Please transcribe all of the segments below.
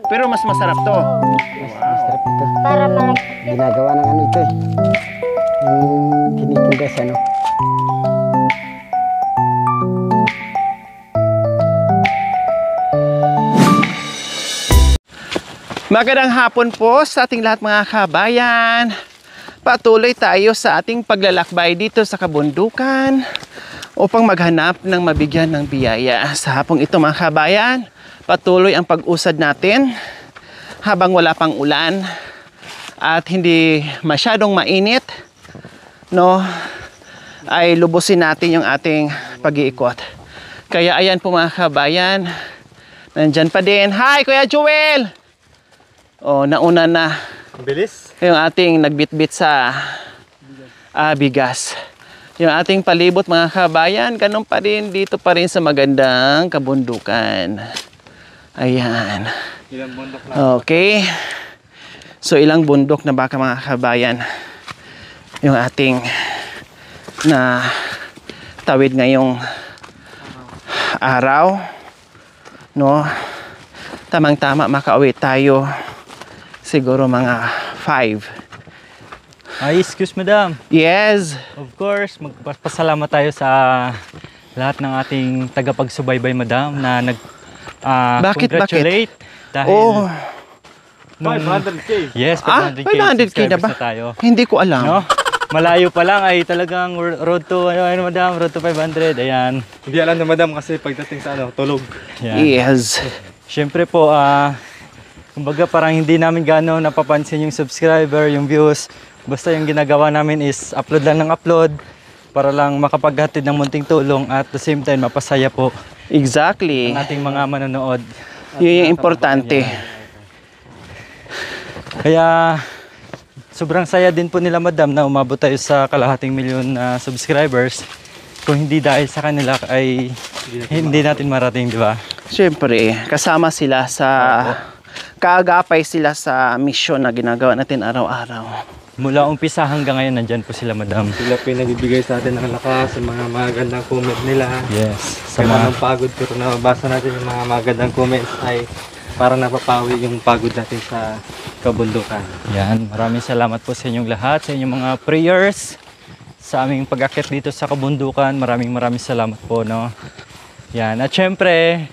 Pero mas masarap to. Mas masarap ito. Para malagkit. Ginagawa ng ano ito eh. Tinitinda sa ano. Magandang hapon po sa ating lahat mga kabayan. Patuloy tayo sa ating paglalakbay dito sa kabundukan upang maghanap ng mabigyan ng biyaya. Sa hapong ito mga kabayan, patuloy ang pag-usad natin habang wala pang ulan at hindi masyadong mainit, no, ay lubusin natin yung ating pag-iikot. Kaya ayan po mga kabayan, nandyan pa din. Hi Kuya Joel! O, nauna na Bilis. yung ating nagbitbit sa bigas. Yung ating palibot mga kabayan, ganun pa rin, dito pa rin sa magandang kabundukan. Ayan. Ilang bundok na. Okay. So ilang bundok na baka mga kabayan yung ating na tawid ngayong araw, no? Tamang-tama makauwi tayo siguro mga 5. Excuse madam. Yes. Of course, magpasalamat tayo sa lahat ng ating tagapagsubaybay madam na congratulate dahil Oh, 500k. Yes, 500k. 500k na ba? subscribers tayo. Hindi ko alam. No? Malayo pa lang ay talagang road to madam, road to 500. Ayan. Hindi alam na madam kasi pagdating sa tulog. Yan. Yes. Siyempre po, kumbaga parang hindi namin gaano napapansin yung subscriber, yung views. Basta yung ginagawa namin is upload lang ng upload para lang makapaghatid ng munting tulong at the same time mapasaya po Exactly. ang ating mga manonood. Yun yung importante. Kaya sobrang saya din po nila madam na umabot tayo sa kalahating milyon na subscribers. Kung hindi dahil sa kanila ay hindi natin marating, di ba? Siyempre, kasama sila sa kaagapay sila sa mission na ginagawa natin araw-araw. Mula umpisa hanggang ngayon nandyan po sila madam. Sila pinagbibigay sa atin ng lakas, sa mga magandang comment nila. Yes. Sa Kaya mga ng pagod pero nababasa natin yung mga magandang comments ay parang napapawi yung pagod natin sa kabundukan. Yan, maraming salamat po sa inyong lahat, sa inyong mga prayers, sa aming pag-akyat dito sa kabundukan. Maraming salamat po, no. Yan, at syempre,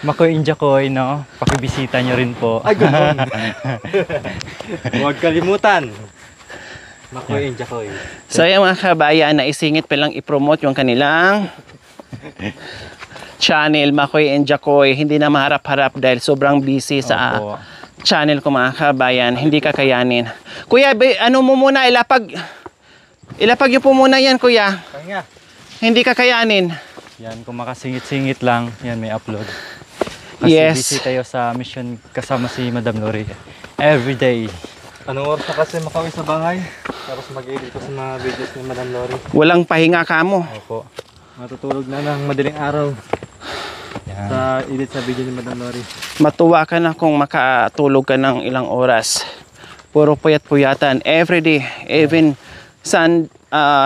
Makoy Injakoy, no, pakibisita nyo rin po. Ay, ganoon. Huwag kalimutan. Makoy Injakoy. So yung mga kabayan, naisingit pa lang i-promote yung kanilang channel, Makoy and Jacoy. Hindi na maharap-harap dahil sobrang busy sa Opo. channel ko mga kabayan. Hindi kakayanin. Kuya, ano mo muna, ilapag niyo po muna yan, kuya. Pahinga. Hindi kakayanin. Yan, kung makasingit-singit lang, yan may upload. Kasi Yes. busy tayo sa mission kasama si Madam Lori. Every day. Anong oras na kasi makauwi sa bahay? Tapos mag-edit ko sa mga videos ni Madam Lori. Walang pahinga kamo. Opo. Matutulog na ng madaling araw Yan. sa edit sa video ni Madam Lori. Matuwa ka na kung makatulog ka ng ilang oras. Puro puyat-puyatan. Every day. Even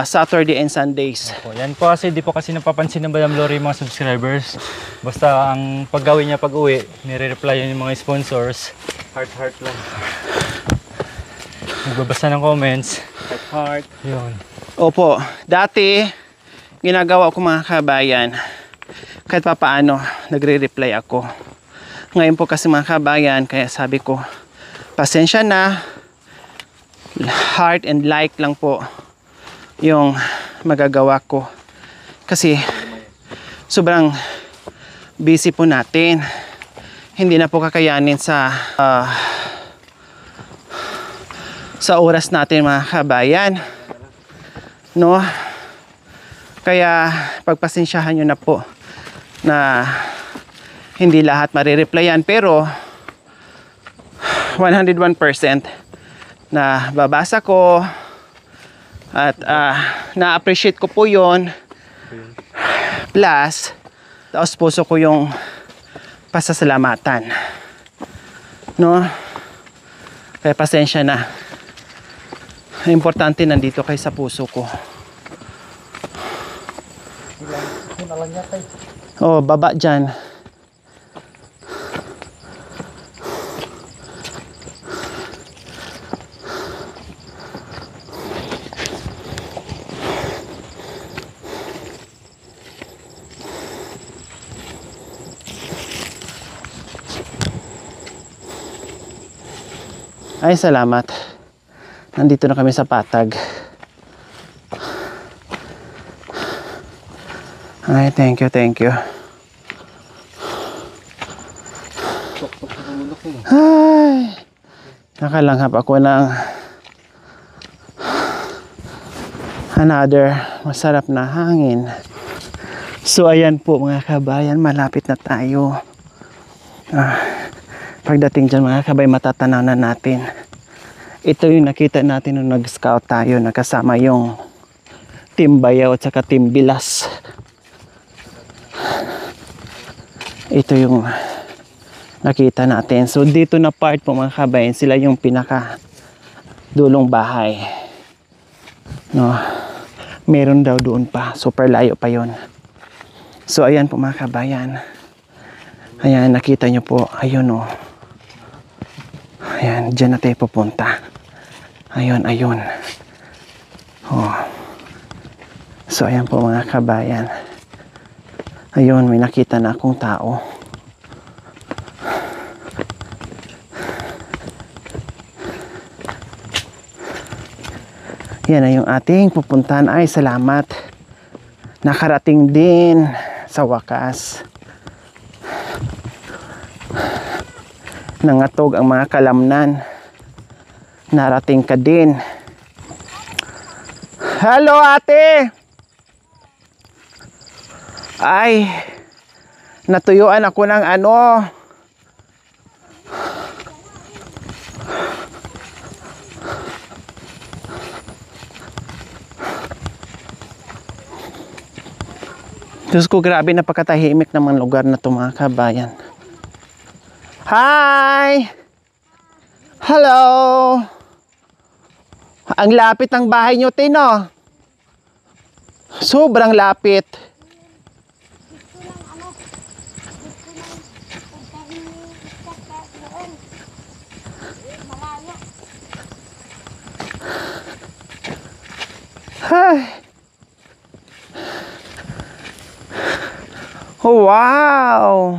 Saturday and Sundays. Opo. Yan po kasi, di po kasi napapansin ng Madam Lori yung mga subscribers. Basta ang paggawin niya pag uwi, nire-reply yung mga sponsors. Heart lang. Nagbabasa ng comments. Heart. Yun. Opo. Dati, ginagawa ko mga kabayan. Kahit pa paano, nagre-reply ako. Ngayon po kasi mga kabayan, kaya sabi ko, pasensya na. Heart and like lang po yung magagawa ko. Kasi, sobrang busy po natin. Hindi na po kakayanin sa oras natin mga kabayan, no? Kaya pagpasensyahan nyo na po na hindi lahat marireplyan, pero 101% na babasa ko at na-appreciate ko po yon. Plus, taos puso ko yung pasasalamatan, no? Kaya pasensya na. Importante nandito kayo sa puso ko. Oh, baba dyan. Ay, salamat. Nandito na kami sa Patag. Ay, thank you, thank you. Ay, nakalanghap ako ng another masarap na hangin. So, ayan po mga kabayan, malapit na tayo. Pagdating dyan mga kabay, matatanaw na natin. Ito yung nakita natin nung nag-scout tayo, nakasama yung Team Bayaw at saka Team Bilas. Ito yung nakita natin. So dito na part po mga kabayan, sila yung pinaka dulong bahay. No, meron daw doon pa, super layo pa yon. So ayan po mga kabayan. Ayan, nakita nyo po, ayun o. Ayan, dyan na tayo pupunta. Ayun, ayun. Oh. So ayan po mga kabayan. Ayun, may nakita na akong tao. Yan na yung ating pupuntahan. Ay, salamat. Nakarating din sa wakas. Nangatog ang mga kalamnan. Narating ka din. Hello, ate! Ay, natuyuan ako ng ano. Diyos ko, grabe, napakatahimik ng lugar na ito mga kabayan. Hi! Hello! Ang lapit ng bahay nyo, Tino. Sobrang lapit. Ay. Oh, wow!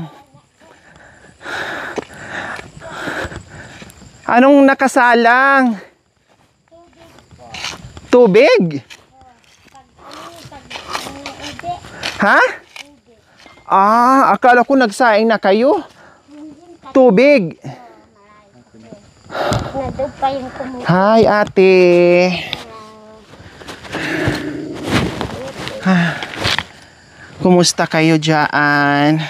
Anong nakasalang? Tubig? Ha? Ah, akala ko nagsaing na kayo. Tubig. Hi, ate. Kumusta kayo dyan?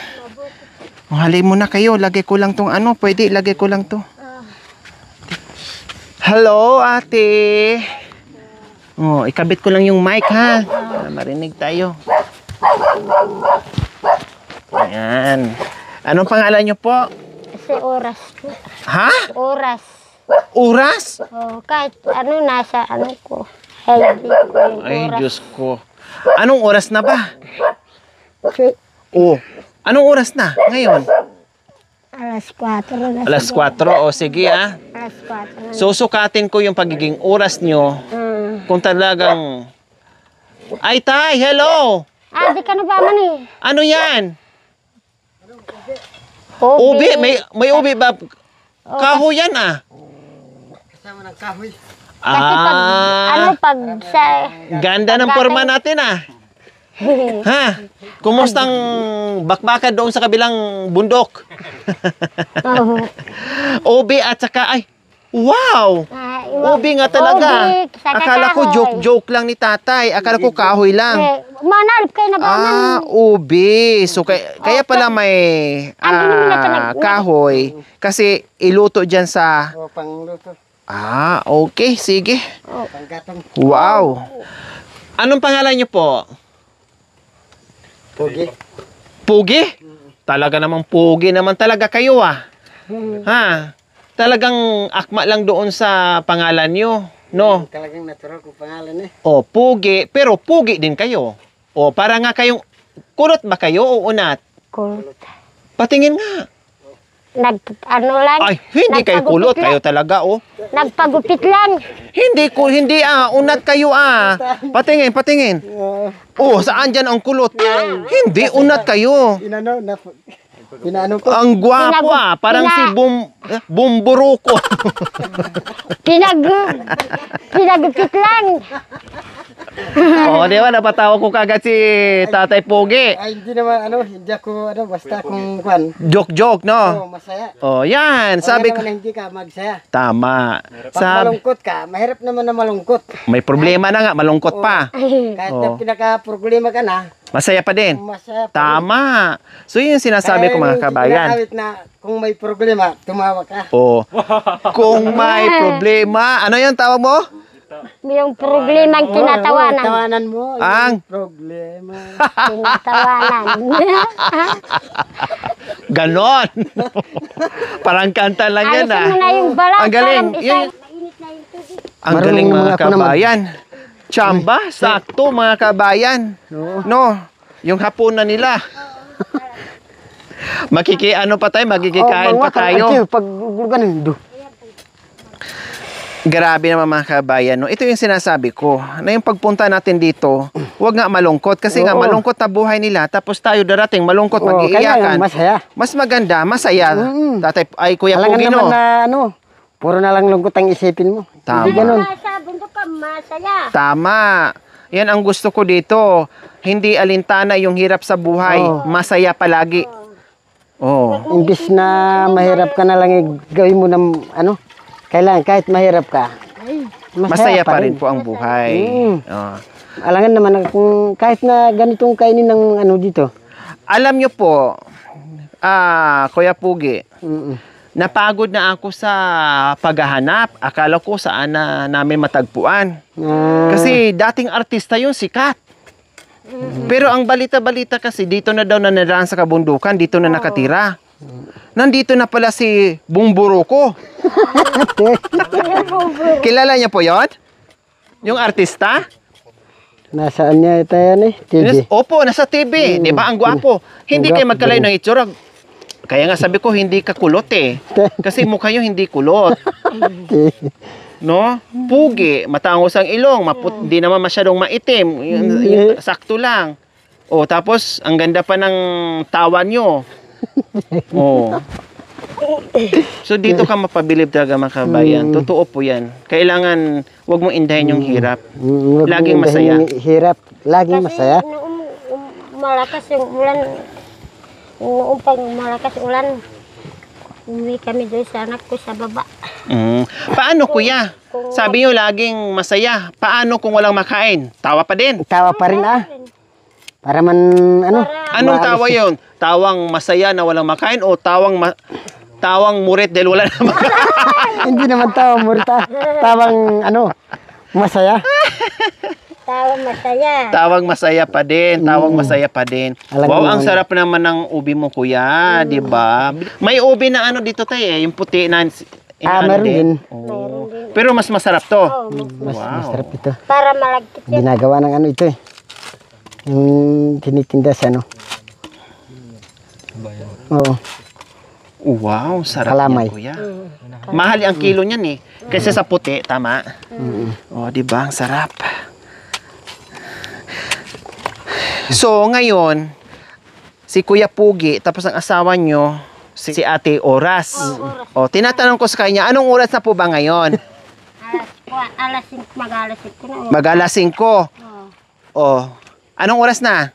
Halay mo na kayo. Lagay ko lang tong ano. Pwede, lagay ko lang to. Hello, ate. Oh, ikabit ko lang yung mic, ha? Para marinig tayo. Ayan. Anong pangalan nyo po? Kasi oras po. Ha? Oras. Oras? Oh, kahit ano nasa ano ko. Healthy ko yung Ay, oras. Diyos ko. Anong oras na ba? Okay. Oh, anong oras na ngayon? Alas 4 na. Alas 4. O, sige, ah. Alas 4 na. Susukatin ko yung pagiging oras nyo kung talagang... Ay, tay, hello! Ah, di ka na ba man eh? Ano yan? Ubi. Ubi? May ubi ba? Kahoy yan, ah. Kasama ng kahoy. Kasi pag, ano, pag sa... Ganda ng forma natin, ah. Ha? Kumustang bakbakan doon sa kabilang bundok? Oh. Ubi at saka, ay, wow! Ubi nga talaga. Ubi, saka Akala ko kahoy. joke-joke lang ni tatay. Akala ko kahoy lang. Manalip kayo na ba man? Ah, ubi. So, kaya pala may Ano naman na kahoy. Kasi iluto dyan sa... O, pangluto. Ah, okay. Sige. Panggatong. Wow. Anong pangalan niyo po? Pugi. Pugi? Talaga namang pugi naman talaga kayo, ah. Ha? Talagang akma lang doon sa pangalan niyo, no? Talagang natural kung pangalan eh. O, pugi. Pero pugi din kayo. O, para nga kayong... Kulot ba kayo o unat? Kulot. Patingin nga. Ano lang? Ay, hindi kayo kulot. Nagpagupit Kayo talaga, oh. Nagpagupit lang. Hindi, unat kayo, ah. Patingin. Oh, saan dyan ang kulot? Hindi, unat kayo. Inano, Pinaano ko? Ang gwapo ah. Parang si Bumburuko. Pinagupit lang. Oo, di ba? Napatawa ko kagad si Tatay Pogi. Ay, hindi naman hindi ako basta kung kwan. Joke-joke, no? Masaya. Oh, yan. Sabi Sabi ko. naman hindi ka magsaya. Tama. Pag malungkot ka, mahirap naman na malungkot. May problema na nga, malungkot pa. Kahit na pinaka-problema ka na, Masaya pa din. masaya pa rin. Tama. So yun yung sinasabi ko mga kabayan. Kinakawit na kung may problema, tumawa ka. Oh. Kung may problema, ano yung tawag mo? Yung problema ang tinatawanan. Tawanan mo. Ang? Yung problema. Tinatawanan. Ganon. Parang kanta lang yan Alisin mo na yung balat. Ang galing. Parang Yun- mainit na yung tubig. Ang Marunong galing naman mga ako naman. kabayan. Tsamba, sakto mga kabayan. No, yung hapunan nila. Makikiano pa tayo, magkikikain pa tayo. Pag ganun, Grabe naman mga kabayan. No? Ito yung sinasabi ko, na yung pagpunta natin dito, huwag nga malungkot. Kasi nga Oo. malungkot na buhay nila, tapos tayo darating malungkot, kaya mag-iiyakan. masaya. Mas maganda, masaya. Tatay, ay Kuya Alangan Pugi, naman no? na puro na lang lungkot ang isipin mo. Tama. Hindi ganun. Sa bundok ka, masaya. Tama. Yan ang gusto ko dito. Hindi alintana yung hirap sa buhay. Oo. Masaya palagi. Oh. Imbis na mahirap ka na lang gawin mo ng kailangan kahit mahirap ka. Masaya pa rin po ang buhay. Mm. Oh. Alangan naman kung kahit na ganitong kainin ng dito. Alam nyo po, Kuya Pugi, Mm-mm. napagod na ako sa paghahanap. Akala ko saan na namin matagpuan. Kasi dating artista yung sikat. Pero ang balita-balita kasi dito na daw naniraan sa kabundukan, dito na nakatira. Nandito na pala si Bumburuko. Kilala niya po yon? Yung artista? Nasaan niya ito yan TV. Opo, nasa TV. Di ba? Ang gwapo. Hindi Ang kayo gwapo magkalayo din. ng itsura. Kaya nga sabi ko, hindi ka kulot eh. Kasi mukha nyo hindi kulot. No? Pugi, matangos ang ilong, hindi naman masyadong maitim. Yung sakto lang. O, tapos, ang ganda pa ng tawa nyo. O. So, dito ka mapabilib talaga mga kabayan. Totoo po yan. Kailangan, wag mong indahin yung hirap. Huwag Laging mong masaya. dahin yung Hirap. Laging masaya. Noong malakas yung ulan, noong pag malakas ulan, umuwi kami doon sa anak ko sa baba. Paano, kuya? Sabi nyo, laging masaya. Paano kung walang makain? Tawa pa din. Tawa pa rin Para man Anong tawa yon? Tawang masaya na walang makain o tawang murit dahil wala na makain? Hindi naman tawa murta. Tawang masaya. Tawa masaya. Tawang masaya pa din. Tawang masaya pa din. Alam Wow, mo, ang sarap naman ng ubi mo, kuya. Di ba? May ubi na dito tayo eh. Yung puti na Meron din. Oh. Pero mas masarap to. Masarap ito. Para malagkit yun. Ginagawa ng ito eh. Yung tinitinda sa Oo. Wow, sarap Kalamay. yan, kuya. Mahal ang kilo niyan eh. Kasi sa puti, tama? Oh, di ba? Ang sarap. So, ngayon, si Kuya Pugi, tapos ang asawa nyo, si Ate Oras. Oh, tinatanong ko sa kanya, anong oras na po ba ngayon? Alas 5, mag-alas 5 na. Mag-alas 5. Oh, anong oras na?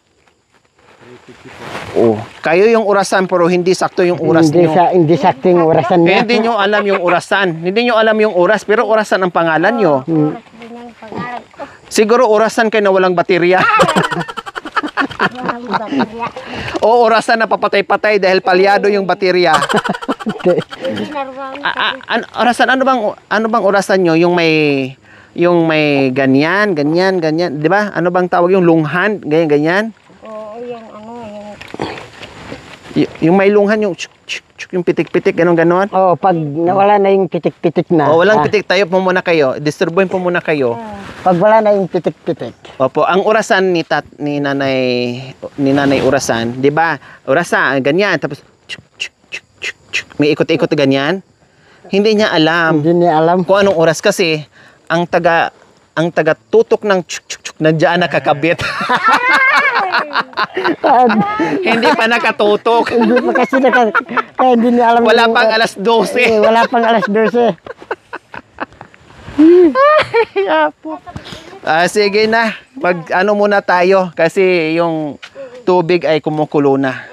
Oh, kayo yung orasan pero hindi sakto yung oras Hindi, nyo. hindi sakto yung orasan niya. Hindi nyo alam yung orasan. Hindi nyo alam yung oras, pero orasan ang pangalan nyo. Oras din ang pangalan ko. Siguro orasan kayo na walang baterya. Walang baterya. O orasan na papatay-patay dahil palyado yung baterya. Hindi naruwan. Orasan, ano bang orasan nyo? Yung may ganyan, ganyan. Di ba? Ano bang tawag yung lunghan? Ganyan. Oo, yung Yung may lunghan, yung yung pitik-pitik, ganon. Oh, pag nawala na yung pitik-pitik na. O, walang pitik, tayo po muna kayo. Disturbuin po muna kayo. Pag wala na yung pitik-pitik. Opo, ang orasan ni Nanay Orasan, 'di ba? Orasan, ganyan, tapos may ikot-ikot ganyan. Hindi niya alam Hindi niya alam. kung anong oras kasi ang taga tutok ng nandiyan nakakabit. Hindi pa nakatutok. Hindi pa kasi kaya hindi niya alam. Wala yung- pang alas 12. wala pang alas 12. Apo. Sige na. Ano muna tayo kasi yung tubig ay kumukulo na.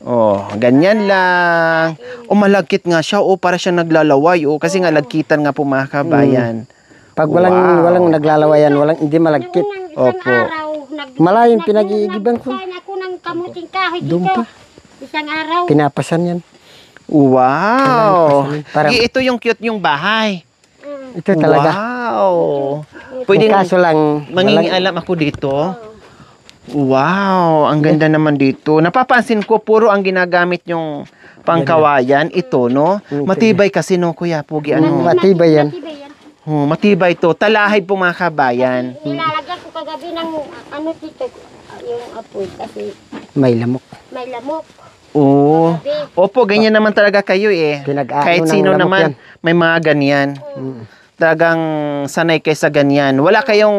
Oh, ganyan lang. Malagkit nga siya. Para siya naglalaway. Kasi nga lagkitan nga po mga kabayan. Pag walang naglalawayan, hindi malagkit. Opo. Malayong pinag-iigiban ko. Kain ako ng kamuting kahoy Doon dito. pa. Isang araw. Pinapasan yan. Wow. Para- Ito yung cute yung bahay. Ito talaga. Wow. Pwede Pwede kaso lang, mangingialam ako dito. Wow, ang ganda naman dito. Napapansin ko puro ang ginagamit yung pangkawayan ito, no? Matibay kasi no, Kuya Pugi, ano? matibay yan. Matibay yan. Matibay to. Talahib po mga kabayan. Nilalagyan ko kagabi ng ano dito. Yung apoy kasi May lamok. may lamok. Oo. Opo, ganyan naman talaga kayo eh. Pinag-ano Kahit ng sino lamok naman, yan. may mga ganyan. Talagang sanay kayo sa ganyan. Wala kayong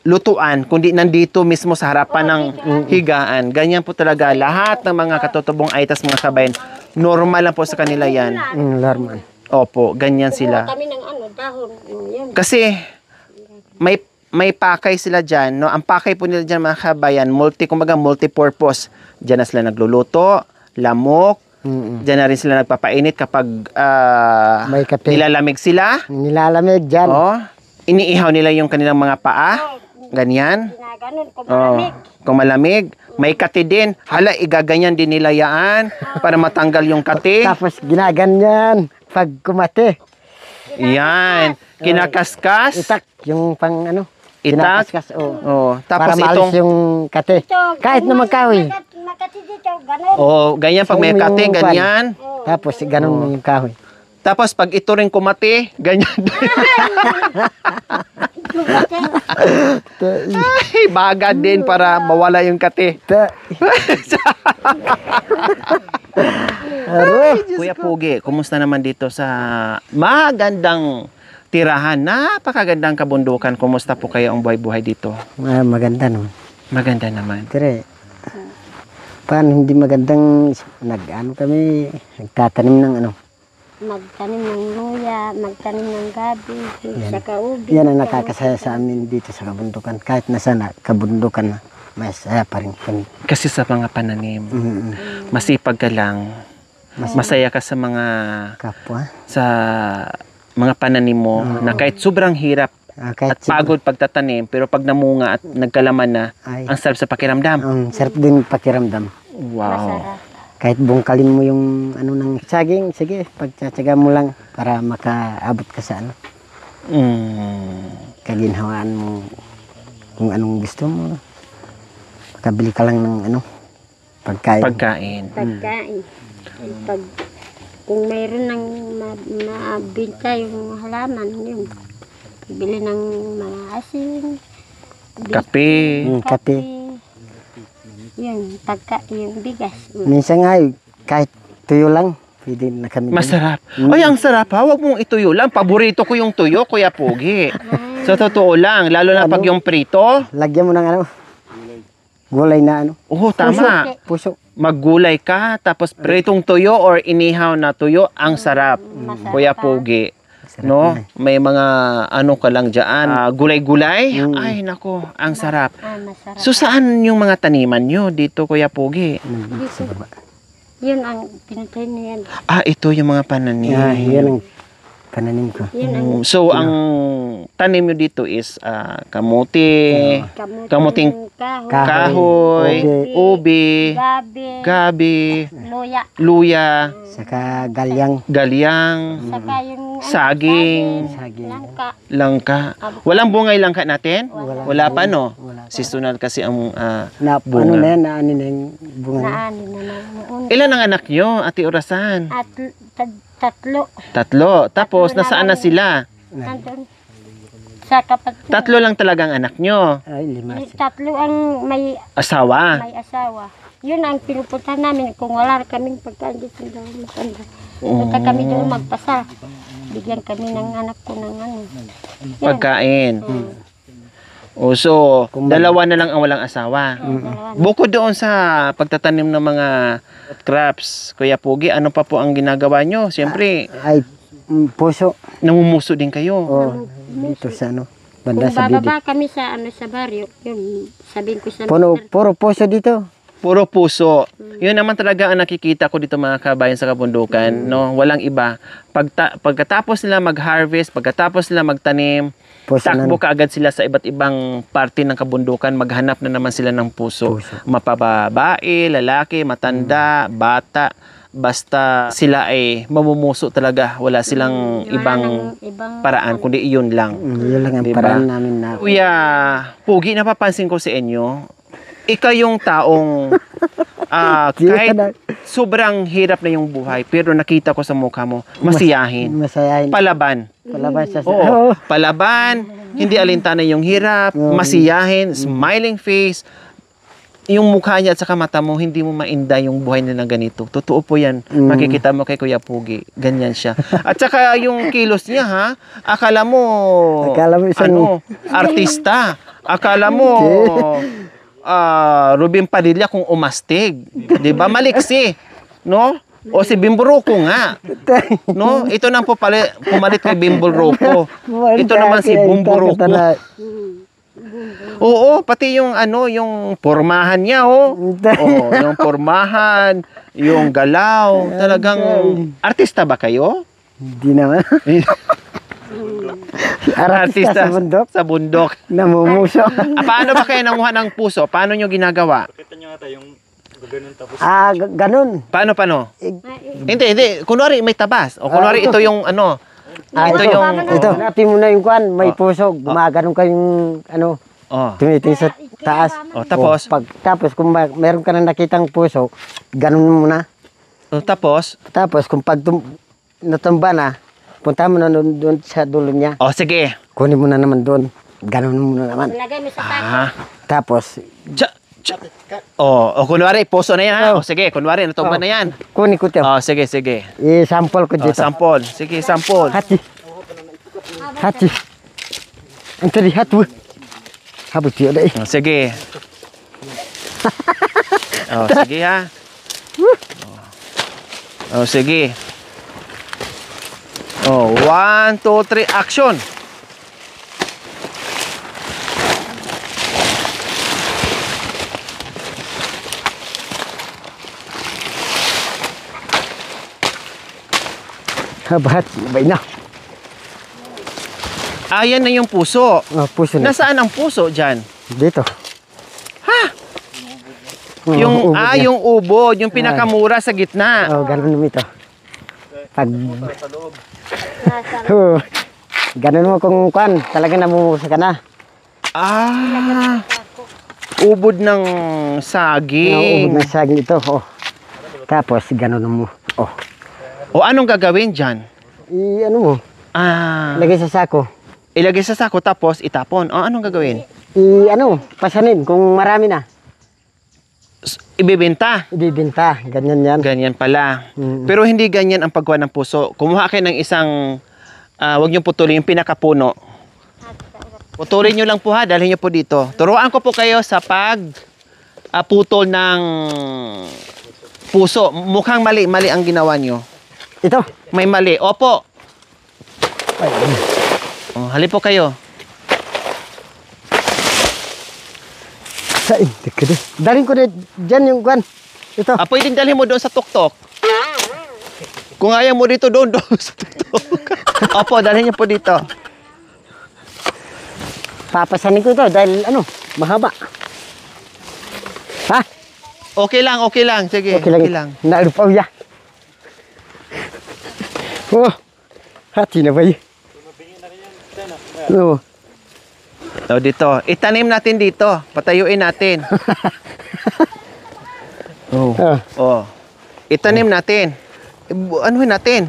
lutuan, kundi nandito mismo sa harapan ng higaan. Ganyan po talaga. Lahat ng mga katutubong aitas mga kabayan, normal lang po sa kanila yan. Larman. Opo, ganyan sila. Kami ng ano, dahon. Yun. Kasi may pakay sila dyan, no? Ang pakay po nila dyan mga kabayan, multi-purpose. Dyan na sila nagluluto, lamok, dyan na rin sila nagpapainit kapag May kape. nilalamig sila. Nilalamig dyan. Oh, iniihaw nila yung kanilang mga paa. Ganyan. Ginaganon ko Oh, malamig. kung malamig. May kati din. Hala, igaganyan din nila yan para matanggal yung kati. Tapos ginaganyan. Pag kumate. Yan. Kinakaskas. Itak. Yung pang ano. Itak. Kinakaskas. Oh. Oh, Para tapos maalis itong yung kate. Kahit na magkahoy. Makati dito, ganon. oh, ganyan pag may Saan mo kati, yung ganyan. Tapos ganun mo yung kahoy. Tapos pag ito rin kumati, ganyan din. Ay, baga din para mawala yung kati. Kuya Pugi, kumusta naman dito sa magandang tirahan? Napakagandang kabundukan. Kumusta po kayo ang buhay-buhay dito? Maganda no. Maganda naman. Pero paano hindi magandang nag-ano kami, nagtatanim ng ano. Magtanim ng luya, magtanim ng gabi, saka ubi. Yan ang nakakasaya sa amin dito sa kabundukan. Kahit nasa kabundukan na, masaya pa rin kami. Kasi sa mga pananim, Mm-mm. masipag ka lang. Masaya ka sa mga Kapwa. pananim mo na kahit sobrang hirap Kahit at pagod pagtatanim, pero pag namunga at nagkalaman na, Ay. ang sarap sa pakiramdam. Ang sarap din pakiramdam. Wow. Masarap. Kahit bungkalin mo yung ano ng saging, sige, pagtsatsaga mo lang para makaabot ka sa ano. Kaginhawaan mo kung anong gusto mo. Makabili ka lang ng ano, pagkain. Pagkain. Pagkain. Pag, kung mayroon ng mabinta yung halaman, yun. Bili ng mga asin. Kape. Kape. Yun, yung bigas. Minsan nga, kahit tuyo lang, pwede na kami. Masarap. Ay, ang sarap ha. Huwag mong ituyo lang. Paborito ko yung tuyo, Kuya Pugi. Sa totoo lang. Lalo na pag yung prito. Lagyan mo ng ano, gulay na ano, Oo, tama. puso. Maggulay ka, tapos pritong tuyo or inihaw na tuyo, ang sarap. Masarap Kuya pa. Pugi. No? May mga ano ka lang dyan. Gulay-gulay. Ay, nako. Ang sarap. Masarap. So, saan yung mga taniman nyo dito, Kuya Pugi? Dito. Yun ang pinatayin na yan. Ito yung mga pananim. Yan ang pananim ko. Yun ang So, ang tanim nyo dito is kamuti, kamuting kahoy, ubi, gabi, luya, Saka galyang. galyang, saka yung saging, langka. Walang bungay langka natin? Wala pa, no? Seasonal kasi ang Na, bunga. ano na yan, naani na yung bunga. naan na noon. Ilan ang anak nyo, Ate Orasan? At tatlo. 3. Tapos, nasaan na sila? Nandun. Sa kapatid. 3 lang talagang anak nyo. Ay, 5. Yung tatlo ang may Asawa. asawa. Yun ang pinupuntahan namin. Kung wala kaming pagkain dito daw matanda. Punta kami doon magpasa. Bigyan kami ng anak ko ng ano. Yan. Pagkain. O so, Kung dalawa na lang ang walang asawa. Dalawa. Bukod doon sa pagtatanim ng mga crops, Kuya Pugi, ano pa po ang ginagawa nyo? Siyempre, Ay, puso. namumuso din kayo. Oh, dito sa ano, Kung banda sa bibig. bababa kami sa sa baryo, yun, sabihin ko sa Puro puso dito. Puro puso. Yun naman talaga ang nakikita ko dito mga kabayan sa kabundukan, no? Walang iba. Pagkatapos nila mag-harvest, pagkatapos nila magtanim, Puso takbo na. kaagad sila sa iba't ibang parte ng kabundukan, maghanap na naman sila ng puso. Puso. Mapababae, lalaki, matanda, bata, basta sila ay mamumuso talaga. Wala silang ibang paraan, kundi iyon lang. Yun lang ang Diba? paraan namin na. Kuya Pugi, napapansin ko sa inyo, ikaw yung taong kahit sobrang hirap na yung buhay, pero nakita ko sa mukha mo, masiyahin, Masayahin. palaban. Palabas sa Oo, palaban, hindi alintana yung hirap, masiyahin, smiling face. Yung mukha niya at saka mata mo, hindi mo mainda yung buhay nila ganito. Totoo po yan. Makikita mo kay Kuya Pugi. Ganyan siya. At saka yung kilos niya, ha? Akala mo isang- artista. Akala mo, Ruben Padilla kung umastig. 'Di ba? Maliksi, no? O si Bimbo nga. No? Ito nang pumalit kay Bimbo Rocco. Ito naman si Bumbo Rocco. Oo, pati yung yung pormahan niya, oh. Oh, yung pormahan, yung galaw, talagang artista ba kayo? Hindi naman. Artista sa bundok. Sa bundok. Namumuso. Paano ba kayo nanguha ng puso? Paano nyo ginagawa? Ganun. Paano? Hindi. Kunwari may tabas. O kunwari ito yung ito yung Ito, hanapin mo na yung kwan, may puso. Gumaganon kayong tumiting sa taas. tapos Tapos kung meron ka na nakitang puso, ganun mo na. tapos Tapos kung natumba na, punta mo na doon sa dulo niya. sige. Kunin mo na naman doon. Ganun mo na naman. Lagay mo sa tako. Tapos, Kunwari puso na yan, ha? Sige, kunwari natumba na yan. kunin ko ito. Sige. I-sample ko dito. Sample. Sige, sample. Hati. Ang tadi hatu. Habis dia dah. Sige. Sige ha. Sige. 1, 2, 3, action. Habat, baik na. Ayan na yung puso. Puso na. Nasaan ang puso dyan? Dito. Yung ubod niya. yung ubod, yung pinakamura sa gitna. Ganun naman ito. Ganun mo kung kwan, talaga namumusa ka na. Ubod ng saging. Ubod na saging ito. Tapos, ganun mo. Anong gagawin dyan? Ano mo? Lagay sa sako. Ilagay sa sako tapos itapon. Anong gagawin? Pasanin kung marami na. Ibebenta. Ibibinta. Ganyan yan. Ganyan pala. Pero hindi ganyan ang paggawa ng puso. Kumuha kayo ng isang, wag nyo putulin yung pinakapuno. Putulin nyo lang po ha, dalhin nyo po dito. Turuan ko po kayo sa putol ng puso. Mukhang mali ang ginawa nyo. Ito. May mali. Opo. Halip po kayo. Sain, dalhin ko na dyan yung kwan. Ito. Pwedeng dalhin mo doon sa tuktok. Kung ayaw mo dito, doon sa tuktok. Opo, dalhin nyo po dito. Papasanin ko ito dahil mahaba. Ha? Okay lang. Sige, Okay lang. Nalupaw ya. Hati na ba yun? Dito. Itanim natin dito. Patayuin natin. Itanim natin. Anuhin natin.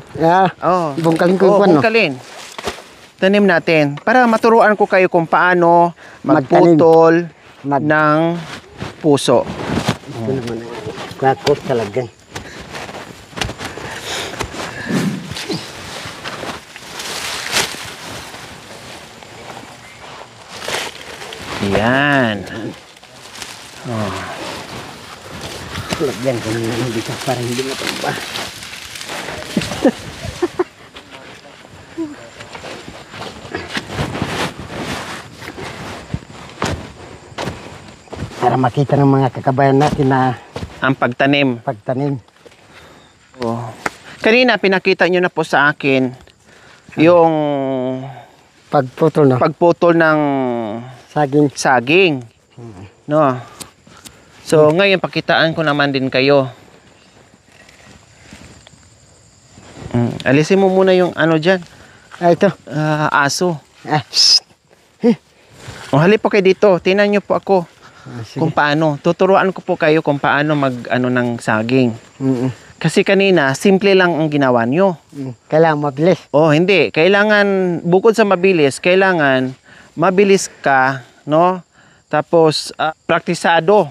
Bungkalin ko yung kwan, no? Bungkalin. Tanim natin. Para maturuan ko kayo kung paano magputol ng puso. Ito naman. Kakos talaga. Yan. Lagyan ko ng dito para hindi matumba. Para makita ng mga kakabayan natin na Ang pagtanim. pagtanim. Oh. Kanina pinakita nyo na po sa akin yung Pagputol no? pagputol ng Saging. saging. No. So ngayon pakitaan ko naman din kayo. Alisin mo muna yung ano diyan, Ito. aso. Shh. O halip po kayo dito. Tingnan niyo po ako Sige. kung paano. Tuturuan ko po kayo kung paano mag ano ng saging. Kasi kanina simple lang ang ginawa niyo. Kailangan mabilis. Oh, hindi. Kailangan, bukod sa mabilis, kailangan mabilis ka, no? Tapos, praktisado.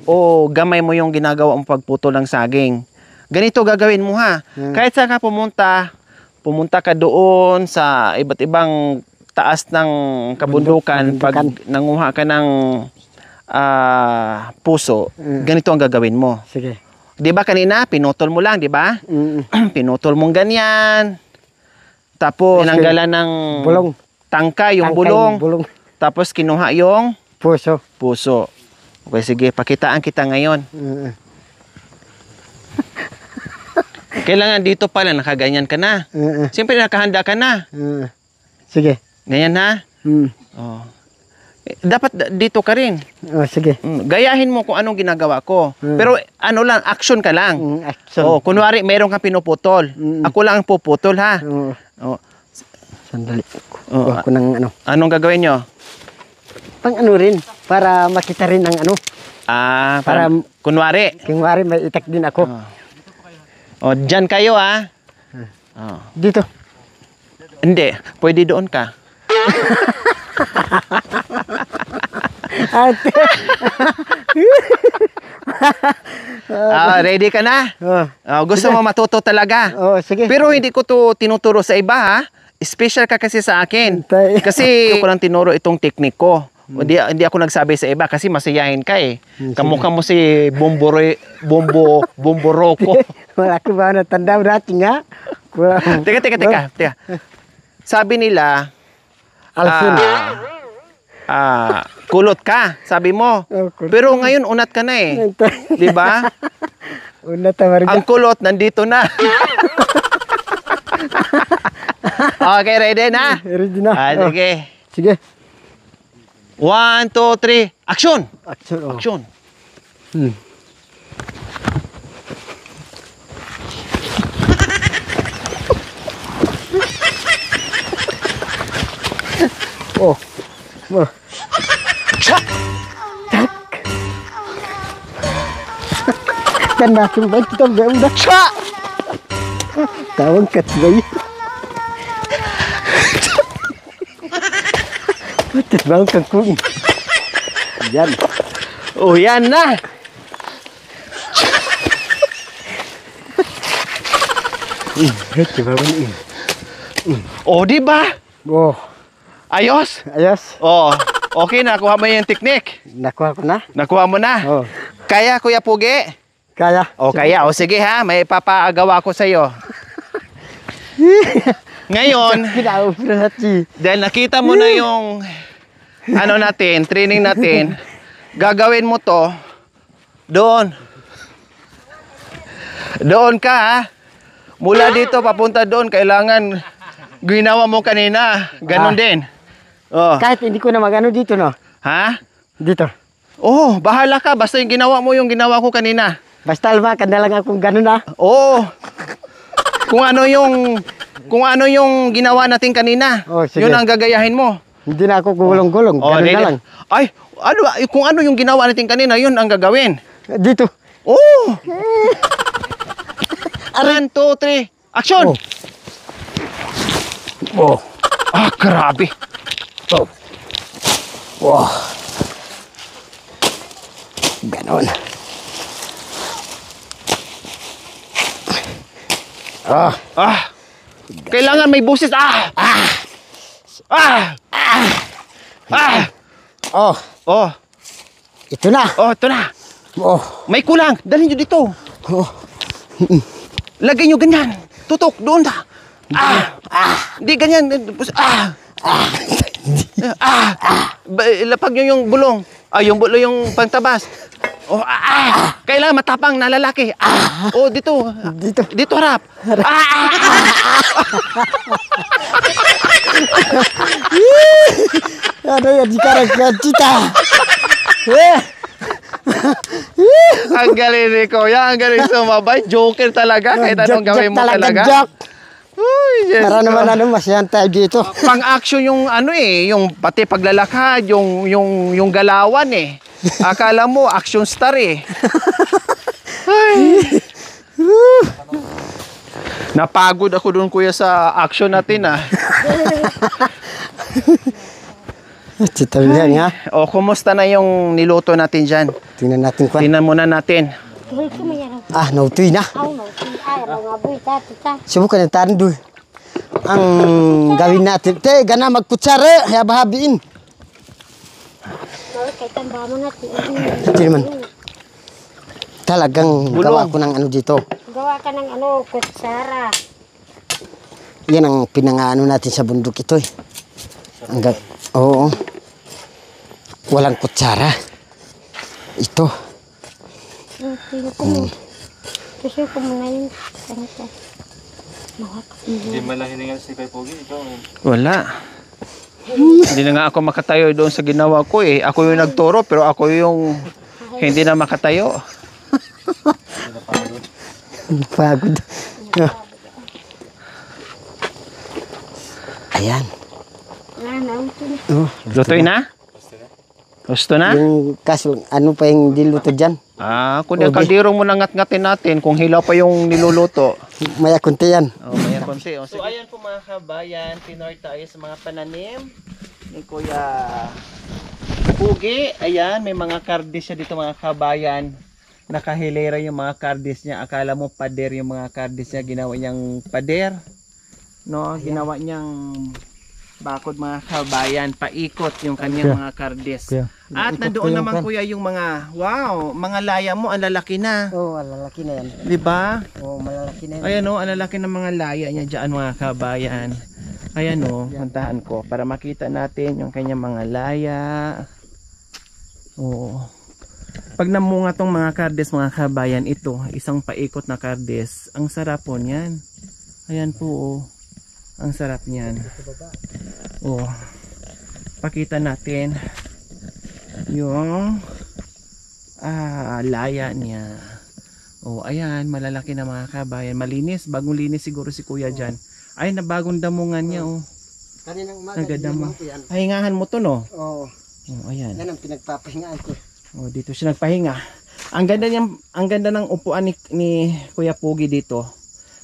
O gamay mo yung ginagawa mong pagputol ng saging. Ganito gagawin mo ha. Kahit saan ka pumunta ka doon sa iba't ibang taas ng kabundukan. Pag nanguha ka ng puso, ganito ang gagawin mo. Sige. Di ba kanina, pinutol mo lang, di ba? Pinutol mong ganyan. Tapos, tinanggalan ng Bulong. tangka, yung Tangkay, bulong. bulong. Tapos, kinuha yung Puso. puso. Okay, sige, pakitaan kita ngayon. Kailangan dito pala, nakaganyan ka na. Siyempre, nakahanda ka na. Sige. Ganyan na. Oh. Dapat dito ka rin. Sige. Gayahin mo kung anong ginagawa ko. Pero ano lang, action ka lang. Action. Oh, kunwari meron kang pinuputol. Ako lang ang puputol ha. Oh, Sandali. Oh, Kuha ko ng ano. anong gagawin nyo? Pang ano rin. Para makita rin ang ano. Para kunwari. Kunwari may itak din ako. Oh, dyan kayo ha. Oh. Dito. Hindi, pwede doon ka. Ready ka na? Gusto mo matuto talaga? Sige. Pero hindi ko to tinuturo sa iba ha. Special ka kasi sa akin. Kasi ko lang tinuro itong teknik ko. Hindi ako nagsabi sa iba kasi masayahin ka eh. Kamukha mo si Bomboroko. Malaki ba na tanda dati nga? Teka. Sabi nila, Alvin. kulot ka, sabi mo. Kulot. Pero ngayon unat ka na eh. 'Di ba? Una tawar Ang kulot nandito na. Okay, ready na? Ready na. Sige. Sige. 1, 2, 3, action! Action. Action. Oh. Kan natin ba ito ba unda? Tawag kat bay. Putit bang kangkung. Yan. Oh, yan na. Ito ba ini? Oh, di ba? Oh, Ayos? ayos. Oh, okay, nakuha mo yung teknik. Nakuha ko na. Nakuha mo na. Oh, Kaya, Kuya Pugi? kaya. O kaya, o sige ha, may papagawa ko sa'yo. Ngayon, Kinaupirati. dahil nakita mo na yung ano natin, training natin, gagawin mo to doon. Doon ka ha. Mula dito papunta doon, kailangan ginawa mo kanina. Ganon din. Oh. Kahit hindi ko na magano dito no. Ha? Dito. Oh, bahala ka. Basta yung ginawa mo yung ginawa ko kanina. Basta almakan na lang akong gano'n na. Oo. Kung ano yung ginawa natin kanina. Oh, sige. Yun ang gagayahin mo. Hindi na ako gulong-gulong. Oh, Gano'n ready? na lang. Ay, kung ano yung ginawa natin kanina, yun ang gagawin. Dito. Oh! 1, 2, 3, action! Oh. Grabe. Oh. Wow. Ganon. Kailangan may busis. Oh. Oh, Ito na. oh, ito na. Oh. May kulang. Dalhin nyo dito. Oh. Lagay nyo ganyan. Tutok, doon na. Di ganyan. Lapag nyo yung bulong. Yung bulong yung pangtabas. Oh, kailangan matapang na lalaki. Oh, dito. Dito. Dito harap. Ano yan? Di karag cita. Ang galing ni Kuya. Ang galing sumabay. Joker talaga. Kahit anong gawin mo talaga. Joke. Uy, yes. Para naman masyahan tayo dito. Pang-action yung yung pati paglalakad, yung galawan eh. Akala mo action star eh. Ay. Napagod ako doon kuya sa action natin ah. Cita lang ha. O kumusta na yung niluto natin diyan? Tingnan natin kwan. Tingnan muna natin. Nautoy na. Subukan yung tandoy. Ang gawin natin. Gana magkutsara. Habahabiin. Ito naman. Talagang gawa ko ng ano dito. Gawa ka ng kutsara. Yan ang pinangaano natin sa bundok ito eh. Oo. Walang kutsara. Ito. Kasi ko muna yun. Hindi malahiningan si Kuya Pogi. Ikaw. Wala. Hindi na nga ako makatayo doon sa ginawa ko eh. Ako yung nagturo pero ako yung hindi na makatayo. Pagod. Ayan. Lutoy na? Gusto na? Yung kaso, ano pa yung diluto dyan? Kung yung kaldero mo na ngat-ngatin natin, kung hilaw pa yung niluluto. Maya kunti yan. May konti. So ayan po mga kabayan, tinor tayo sa mga pananim ni Kuya Pugi. Ayan, may mga kardis siya dito mga kabayan. Nakahilera yung mga kardis niya. Akala mo pader yung mga kardis niya. Ginawa niyang pader. No, ginawa niyang bakod mga kabayan. Paikot yung kanyang mga kardis. At nandoon naman kuya yung mga, mga laya mo, ang lalaki na. Oo, malalaki na yan. Di ba? Oo, malalaki na yan. Ayan o, ang lalaki ng mga laya niya dyan mga kabayan. Ayan o, puntahan ko para makita natin yung kanyang mga laya. Oo. Pag namunga tong mga kardes mga kabayan, ito, isang paikot na kardes. Ang sarap po niyan. Ayan po o. Ang sarap niyan. Oo. Pakita natin yung laya niya. Oh, ayan, malalaki na mga kabayan. Malinis, bagong linis siguro si kuya dyan. Ay, na bagong damungan niya, oh. Kaninang umaga, Nagadamo. Pahingahan mo to, no? Oo. Oh, ayan. Yan ang pinagpapahingaan ko. Oh, dito siya nagpahinga. Ang ganda ng upuan ni Kuya Pugi dito.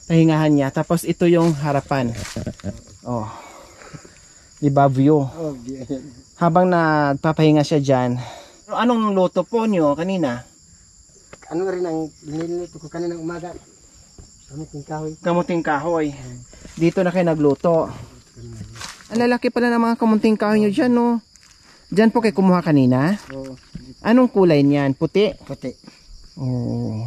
Pahingahan niya. Tapos ito yung harapan. Oh. Diba view? Oh, Habang nagpapahinga siya dyan. Anong luto po nyo kanina? Ano rin ang niluluto ko kaninang umaga? Kamuting kahoy. Kamuting kahoy. Dito na kayo nagluto. Ang lalaki pala ng mga kamuting kahoy nyo dyan, no? Dyan po kayo kumuha kanina? Oo. Anong kulay niyan? Puti? Puti. Oh.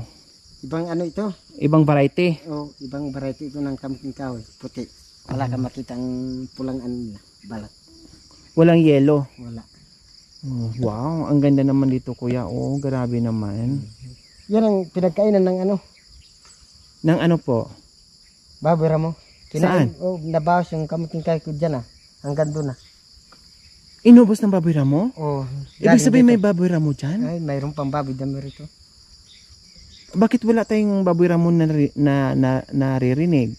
Ibang ano ito? Ibang variety? Oo, ibang variety ito ng kamuting kahoy. Puti. Wala ka makita ang pulang ano, balat. Walang yelo? Wala. Oh, wow, ang ganda naman dito kuya. Oh, grabe naman. Yan ang pinagkainan ng ano? Ng ano po? Babera mo. Saan? Oh, nabawas yung kamuting kahoy ko dyan ah. Hanggang doon ah. Inubos ng baboy ramo? Oh, Ibig sabihin may baboy ramo dyan? Ay, mayroon pang baboy dami rito. Bakit wala tayong baboy ramo na naririnig?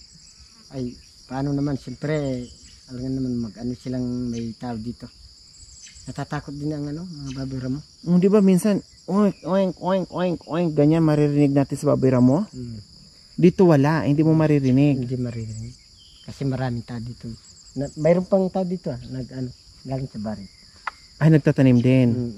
Ay, paano naman? Siyempre, alam naman mag-ano silang may tao dito. Natatakot din ang ano, mga baboy ramo. Di ba minsan, oink, oink, oink, oink, oink, ganyan maririnig natin sa baboy ramo? Dito wala, hindi mo maririnig. Hindi maririnig. Kasi maraming tao dito. Mayroon pang tao dito ah, galing sa barit. Ay, nagtatanim din.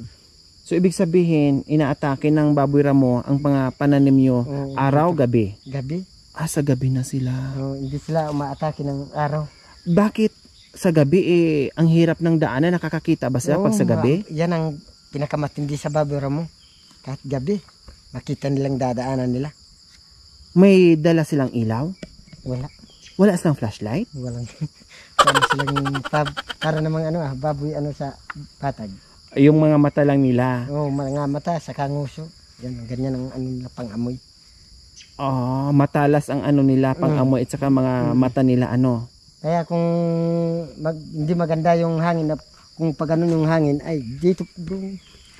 So, ibig sabihin, inaatake ng baboy ramo ang mga pananim nyo araw, gabi? Gabi? Sa gabi na sila. Hindi sila umaatake ng araw. Bakit sa gabi ang hirap ng daanan? Nakakakita ba sila pag sa gabi? Yan ang pinakamatindi sa babura mo. Kahit gabi, makita nilang dadaanan nila. May dala silang ilaw? Wala. Wala silang flashlight? Walang. Para silang para namang baboy sa patag. Yung mga mata lang nila. Oo, mga mata sa kanguso. Ganyan ang nila pang-amoy. Matalas ang nila, pang-amoy at saka mga mata nila Kaya kung hindi maganda yung hangin, kung pag yung hangin, ay dito bro.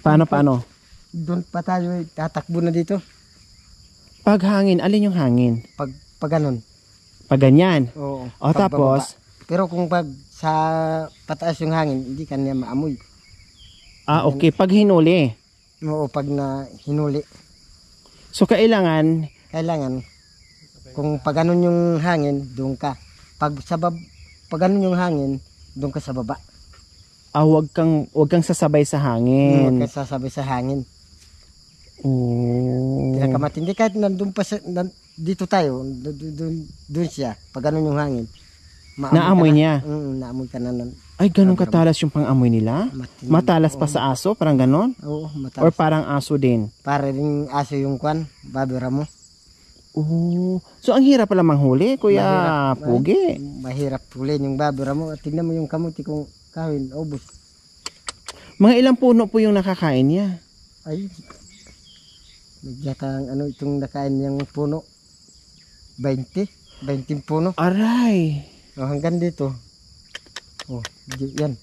Paano? Doon pa tayo, tatakbo na dito. Pag hangin, alin yung hangin? Pag ganun. Pag ganyan? Oo. Tapos? Pero kung pag sa pataas yung hangin, hindi kanya maamoy. Okay. Pag hinuli. Oo, pag na hinuli. So, kailangan, kung pag ganun yung hangin, doon ka. Pag ganun yung hangin, doon ka sa baba. wag kang sasabay sa hangin. Huwag kang sasabay sa hangin. Oh. Pinakamatindi kahit nandun pa dito tayo, doon siya. Pag ganun yung hangin. Naamoy niya? Naamoy ka na. Ay, ganun katalas yung pang-amoy nila? Matindi. Matalas pa sa aso? Parang ganon? Oo, matalas. Or parang aso din? Para rin aso yung kwan, babira mo. Oh. So, ang hirap pala manghuli, Kuya Pugi. Mahirap huli yung babira mo. Tignan mo yung kamuti kong kawin, ubos. Mga ilang puno po yung nakakain niya? Ay, nagyatang itong nakain niyang puno. 20 puno. Aray. Hanggang dito. Yan.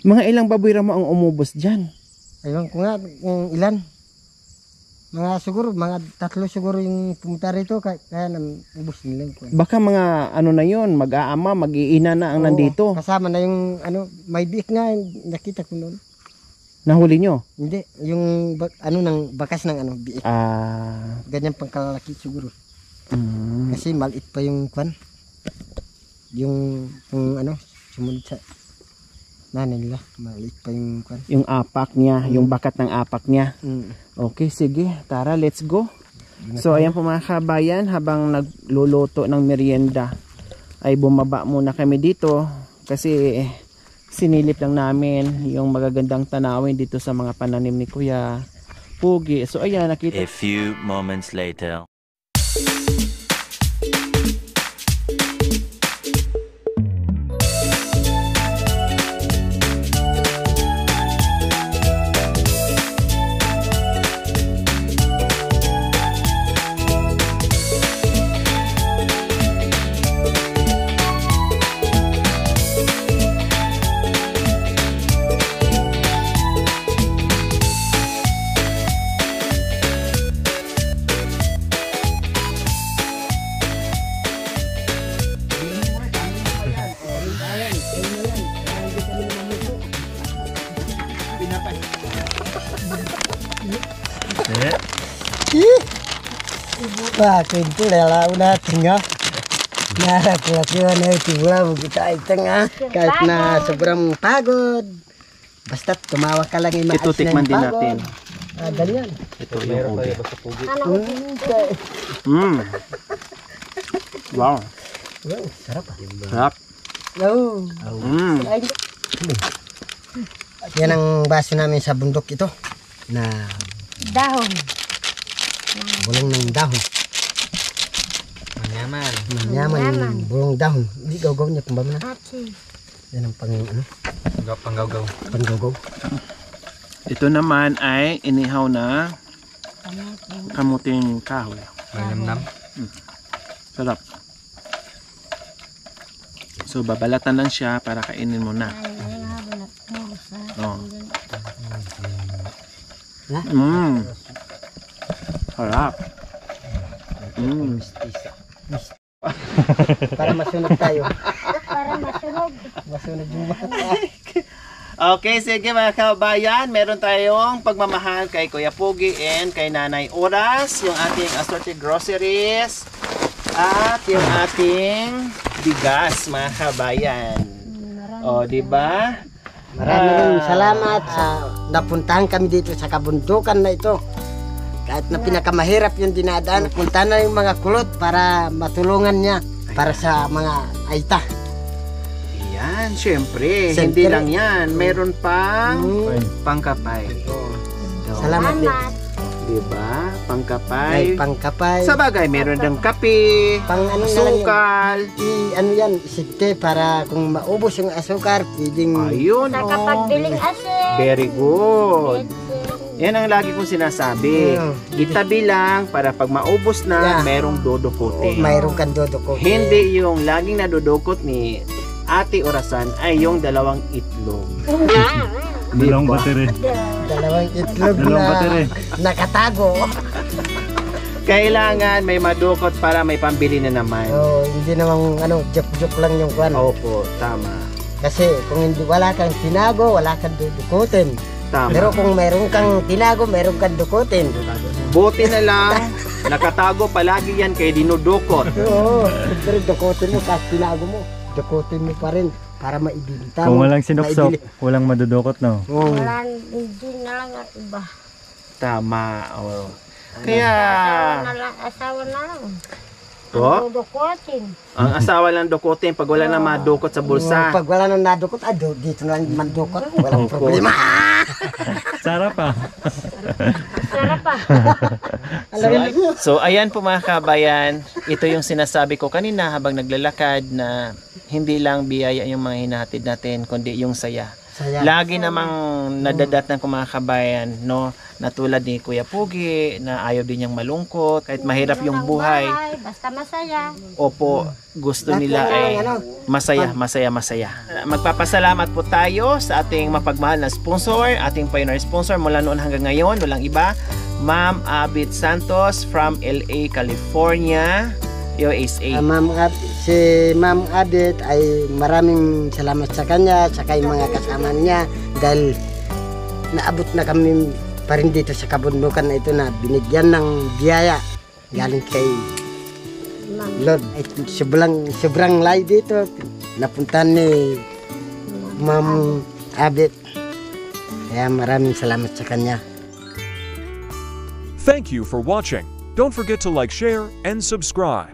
Mga ilang baboy mo ang umubos dyan? Ayun ko nga kung ilan. Mga 3 siguro yung pumunta rito. Kaya ubos nila yung baka mga na yun, mag-aama, mag-iina na ang nandito. Kasama na yung may biik nga, nakita ko noon. Nahuli nyo? Hindi, yung ng bakas ng biik. Ganyan pang kalalaki siguro. Kasi maliit pa yung kwan. Yung sumunod sa nanay nila, maliit pa yung kwan. Yung apak niya, yung bakat ng apak niya. Okay, sige, tara, let's go. So ayan po mga kabayan, habang nagluluto ng merienda ay bumaba muna kami dito kasi sinilip lang namin yung magagandang tanawin dito sa mga pananim ni Kuya Pugi. So ayan, nakita. A few moments later. Bakit po lalaw natin nga. Narakulasyon na itibula mo kita ay tanga. Kahit na sobrang pagod. Basta't tumawa ka lang yung maas Ito tikman din natin. Ganyan. Ito yung ubi. Wow. Sarap ah. Sarap. Yan ang baso namin sa bundok ito. Na Dahon. bulong ng dahon. Manyaman. Bulong dahon. Hindi gawgaw niya kung ba na. Yan ang panggawgaw. Ito naman ay inihaw na kamuting kahoy. Malinamnam. Sarap. So babalatan lang siya para kainin mo na. Sarap. Para masunog tayo. Para masunog. Masunog yung bata. Okay, sige mga kabayan, meron tayong pagmamahal kay Kuya Pugi and kay Nanay Oras, yung ating assorted groceries at yung ating bigas mga kabayan. O, di ba? Maraming salamat sa napuntahan kami dito sa kabundukan na ito. Kahit na pinakamahirap yung dinadaan, punta na yung mga kulot para matulungan niya para sa mga aita. Ayan, syempre. Siyempre. Hindi lang yan. Meron pang Mm. pangkapay. Salamat din. Salamat. Diba? Ay, Pangkapay. pangkapay. Sa bagay, meron ng kape, Pang ano na lang yun. sukal. Ano yan, isite para kung maubos yung asukar, pwedeng Ayun, Sa oh. kapagbiling asin. Very good. Betsin. Yan ang lagi kong sinasabi. Itabi lang para pag maubos na, Yeah. merong dudukutin. mayroon kang dodoko. Hindi yung laging nadudukot ni Ate Orasan ay yung dalawang itlog. Dalawang Diba? battery. Dalawang itlog Dalawang na battery. nakatago. Kailangan may madukot para may pambili na naman. Hindi namang joke-joke lang yung kwan. Opo, tama. Kasi kung hindi wala kang tinago, wala kang dudukutin. Tama. Pero kung mayroon kang tinago, mayroon kang dukutin. Buti na lang, nakatago palagi yan kay dinudukot. Oo, pero dukutin mo kahit tinago mo. Dukutin mo pa rin para maibinta Kung mo. walang sinupsop, maibili. walang madudukot, no? Oo. Wala, hindi na lang ang iba. Tama. Oh. Kaya, Asawa na lang. po, Dudukutin. ang asawa lang dukutin pag wala na madukot sa bulsa. Pag wala nang nadukot, dito na lang mandukot. Walang problema. Sarap pa. Sarap pa. So, ayan po mga kabayan, ito yung sinasabi ko kanina habang naglalakad na hindi lang biyaya yung mga hinahatid natin, kundi yung saya. Saya. Lagi namang nadadatnan ko mga kabayan, no, na tulad ni Kuya Pugi, na ayaw din niyang malungkot, kahit mahirap yung buhay. Basta masaya. Opo, gusto Lahat nila ng ay ano, masaya. Magpapasalamat po tayo sa ating mapagmahal na sponsor, ating pioneer sponsor mula noon hanggang ngayon, walang iba, Ma'am Abit Santos from LA, California, USA. Si Ma'am Abit ay maraming salamat sa kanya, sa yung mga kasama niya dahil naabot na kami pa rin dito sa kabundukan na ito na binigyan ng biyaya galing kay Lord. Ay, sobrang layo dito. Napuntahan ni Ma'am Abit. Kaya maraming salamat sa kanya. Thank you for watching. Don't forget to like, share, and subscribe.